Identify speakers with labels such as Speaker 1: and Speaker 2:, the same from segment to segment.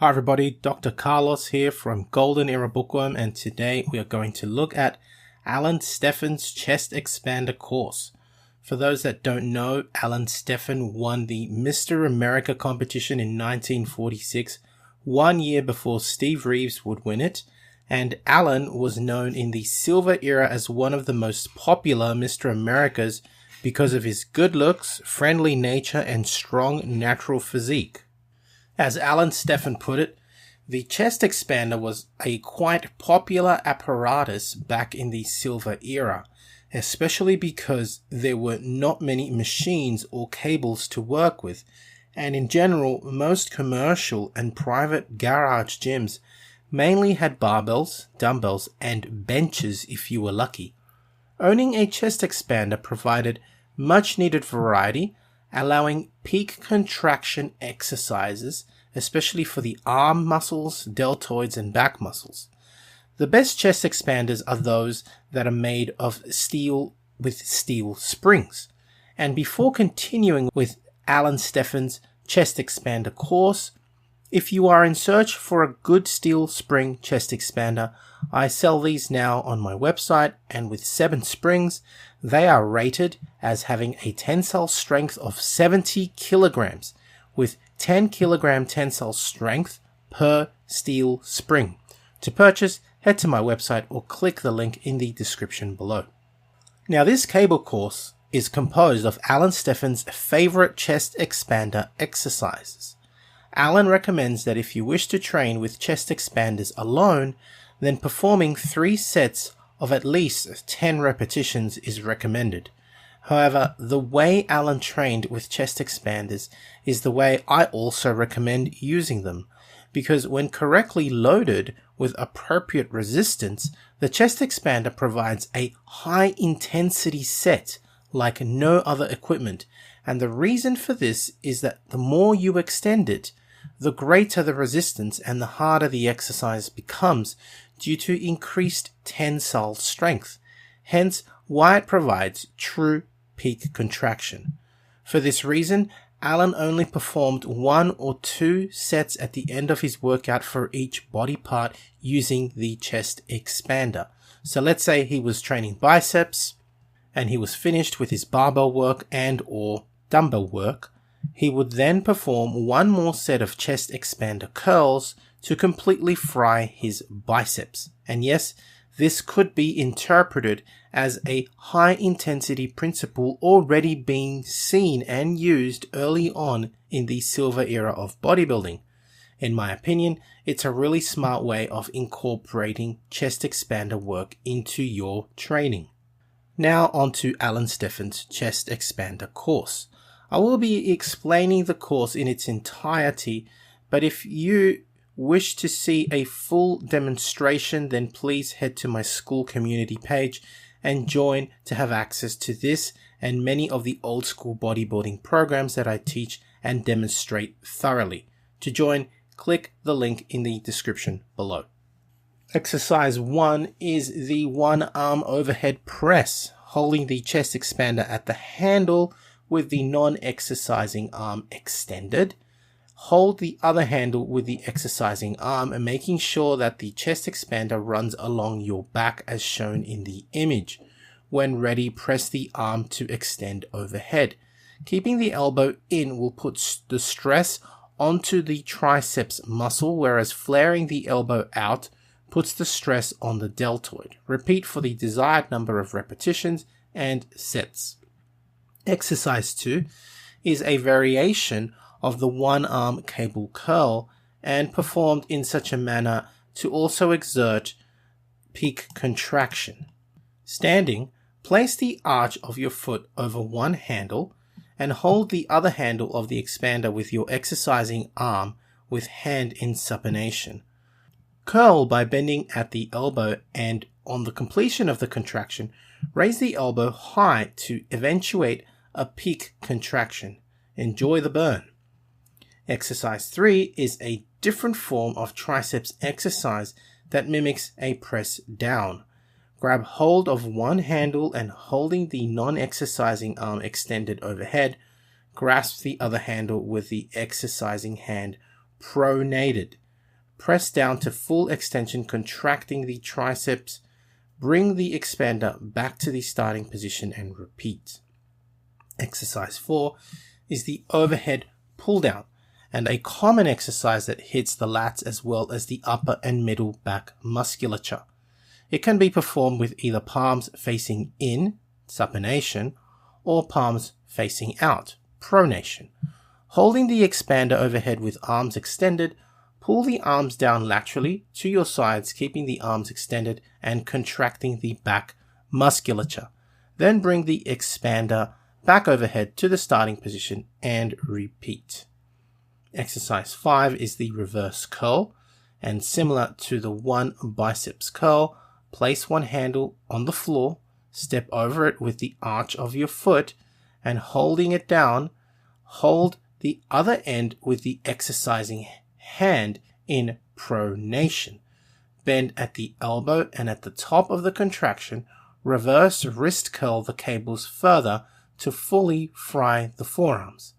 Speaker 1: Hi everybody, Dr. Carlos here from Golden Era Bookworm, and today we are going to look at Alan Stephan's chest expander course. For those that don't know, Alan Stephan won the Mr. America competition in 1946, 1 year before Steve Reeves would win it, and Alan was known in the Silver Era as one of the most popular Mr. Americas because of his good looks, friendly nature, and strong natural physique. As Alan Stephan put it, the chest expander was a quite popular apparatus back in the Silver Era, especially because there were not many machines or cables to work with, and in general, most commercial and private garage gyms mainly had barbells, dumbbells, and benches if you were lucky. Owning a chest expander provided much needed variety, allowing peak contraction exercises, especially for the arm muscles, deltoids, and back muscles. The best chest expanders are those that are made of steel with steel springs. And before continuing with Alan Stephan's chest expander course, if you are in search for a good steel spring chest expander, I sell these now on my website, and with 7 springs, they are rated as having a tensile strength of 70 kilograms with 10 kilogram tensile strength per steel spring. To purchase, head to my website or click the link in the description below. Now, this cable course is composed of Alan Stephan's favorite chest expander exercises. Alan recommends that if you wish to train with chest expanders alone, then performing 3 sets of at least 10 repetitions is recommended. However, the way Alan trained with chest expanders is the way I also recommend using them, because when correctly loaded with appropriate resistance, the chest expander provides a high intensity set like no other equipment, and the reason for this is that the more you extend it, the greater the resistance and the harder the exercise becomes due to increased tensile strength, hence why it provides true peak contraction. For this reason, Alan only performed 1 or 2 sets at the end of his workout for each body part using the chest expander. So let's say he was training biceps and he was finished with his barbell work and or dumbbell work. He would then perform 1 more set of chest expander curls to completely fry his biceps. And yes, this could be interpreted as a high intensity principle already being seen and used early on in the Silver Era of bodybuilding. In my opinion, it's a really smart way of incorporating chest expander work into your training. Now on to Alan Stephan's chest expander course. I will be explaining the course in its entirety, but if you wish to see a full demonstration, then please head to my school community page and join to have access to this and many of the old school bodybuilding programs that I teach and demonstrate thoroughly. To join, click the link in the description below. Exercise 1 is the 1-arm overhead press, holding the chest expander at the handle with the non-exercising arm extended. Hold the other handle with the exercising arm and making sure that the chest expander runs along your back as shown in the image. When ready, press the arm to extend overhead. Keeping the elbow in will put the stress onto the triceps muscle, whereas flaring the elbow out puts the stress on the deltoid. Repeat for the desired number of repetitions and sets. Exercise 2 is a variation of the 1-arm cable curl and performed in such a manner to also exert peak contraction. Standing, place the arch of your foot over one handle and hold the other handle of the expander with your exercising arm with hand in supination. Curl by bending at the elbow, and on the completion of the contraction, raise the elbow high to eventuate a peak contraction. Enjoy the burn. Exercise 3 is a different form of triceps exercise that mimics a press down. Grab hold of one handle and holding the non-exercising arm extended overhead, grasp the other handle with the exercising hand pronated. Press down to full extension, contracting the triceps. Bring the expander back to the starting position and repeat. Exercise 4 is the overhead pull down, and a common exercise that hits the lats as well as the upper and middle back musculature. It can be performed with either palms facing in, supination, or palms facing out, pronation. Holding the expander overhead with arms extended, pull the arms down laterally to your sides, keeping the arms extended and contracting the back musculature. Then bring the expander back overhead to the starting position and repeat. Exercise 5 is the reverse curl, and similar to the one biceps curl, place one handle on the floor, step over it with the arch of your foot, and holding it down, hold the other end with the exercising hand in pronation. Bend at the elbow and at the top of the contraction, reverse wrist curl the cables further to fully fry the forearms.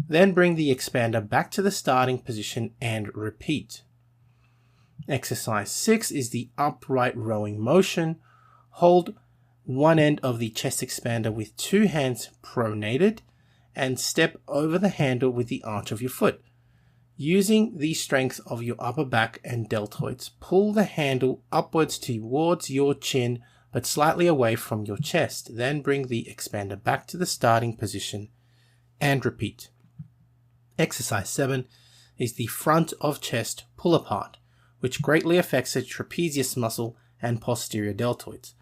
Speaker 1: Then bring the expander back to the starting position and repeat. Exercise 6 is the upright rowing motion. Hold one end of the chest expander with two hands pronated and step over the handle with the arch of your foot. Using the strength of your upper back and deltoids, pull the handle upwards towards your chin but slightly away from your chest. Then bring the expander back to the starting position and repeat. Exercise 7 is the front of chest pull apart, which greatly affects the trapezius muscle and posterior deltoids.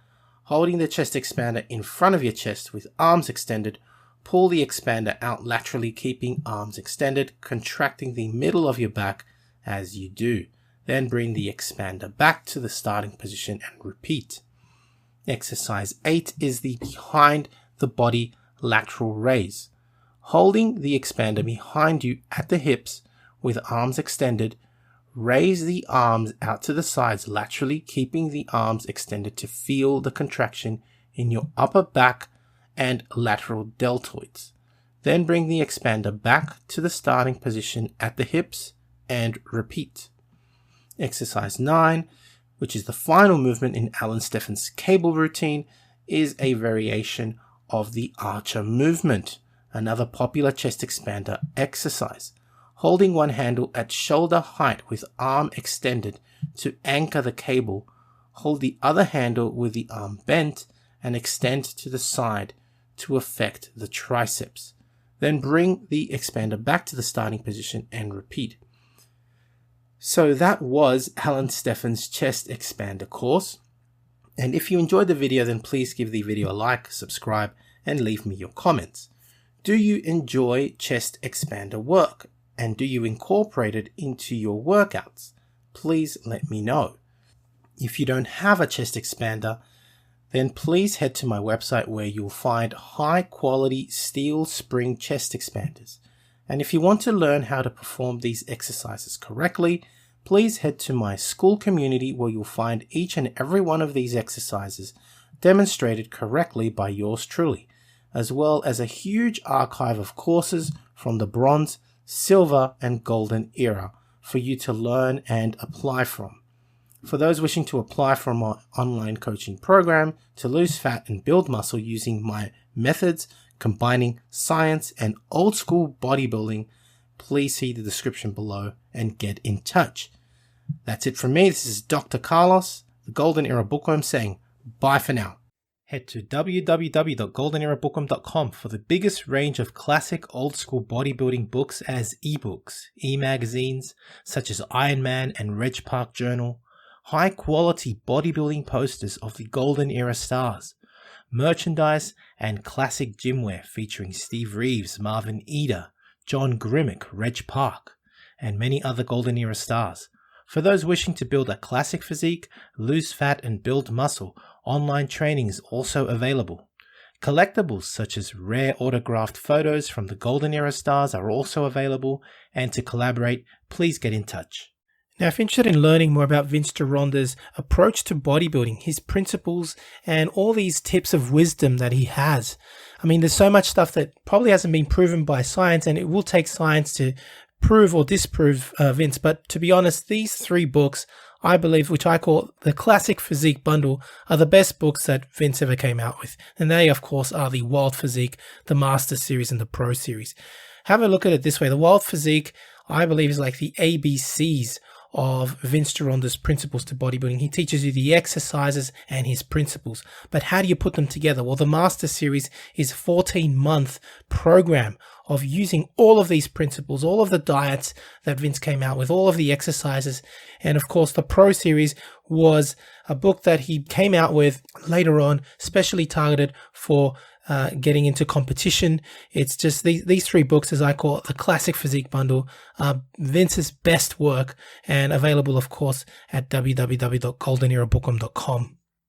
Speaker 1: Holding the chest expander in front of your chest with arms extended, pull the expander out laterally, keeping arms extended, contracting the middle of your back as you do. Then bring the expander back to the starting position and repeat. Exercise 8 is the behind the body lateral raise. Holding the expander behind you at the hips with arms extended, raise the arms out to the sides laterally, keeping the arms extended to feel the contraction in your upper back and lateral deltoids. Then bring the expander back to the starting position at the hips and repeat. Exercise 9, which is the final movement in Alan Stephan's cable routine, is a variation of the archer movement, another popular chest expander exercise. Holding one handle at shoulder height with arm extended to anchor the cable, hold the other handle with the arm bent and extend to the side to affect the triceps. Then bring the expander back to the starting position and repeat. So that was Alan Stephan's chest expander course. And if you enjoyed the video, then please give the video a like, subscribe, and leave me your comments. Do you enjoy chest expander work? And do you incorporate it into your workouts? Please let me know. If you don't have a chest expander, then please head to my website where you'll find high quality steel spring chest expanders. And if you want to learn how to perform these exercises correctly, please head to my school community where you'll find each and every one of these exercises demonstrated correctly by yours truly, as well as a huge archive of courses from the bronze, silver, and golden era for you to learn and apply from. For those wishing to apply for my online coaching program to lose fat and build muscle using my methods combining science and old school bodybuilding, please see the description below and get in touch. That's it from me. This is Dr. Carlos, the Golden Era Bookworm, saying bye for now. Head to www.goldenerabookworm.com for the biggest range of classic old school bodybuilding books as ebooks, e-magazines such as Iron Man and Reg Park Journal, high quality bodybuilding posters of the Golden Era stars, merchandise and classic gymwear featuring Steve Reeves, Marvin Eder, John Grimmick, Reg Park, and many other Golden Era stars. For those wishing to build a classic physique, lose fat and build muscle, online training is also available. Collectibles such as rare autographed photos from the Golden Era stars are also available, and to collaborate, please get in touch. Now, if you're interested in learning more about Vince Gironda's approach to bodybuilding, his principles, and all these tips of wisdom that he has, I mean, there's so much stuff that probably hasn't been proven by science, and it will take science to
Speaker 2: prove or disprove Vince, but to be honest, these 3 books, I believe, which I call the Classic Physique Bundle, are the best books that Vince ever came out with. And they, of course, are the Wild Physique, the Master Series, and the Pro Series. Have a look at it this way. The Wild Physique, I believe, is like the ABCs of Vince Gironda's principles to bodybuilding. He teaches you the exercises and his principles. But how do you put them together? Well, the Master Series is a 14-month program of using all of these principles, all of the diets that Vince came out with, all of the exercises. And of course, the Pro Series was a book that he came out with later on, specially targeted for getting into competition. It's just these 3 books, as I call it, the Classic Physique Bundle, are Vince's best work, and available, of course, at www.goldenerabookworm.com.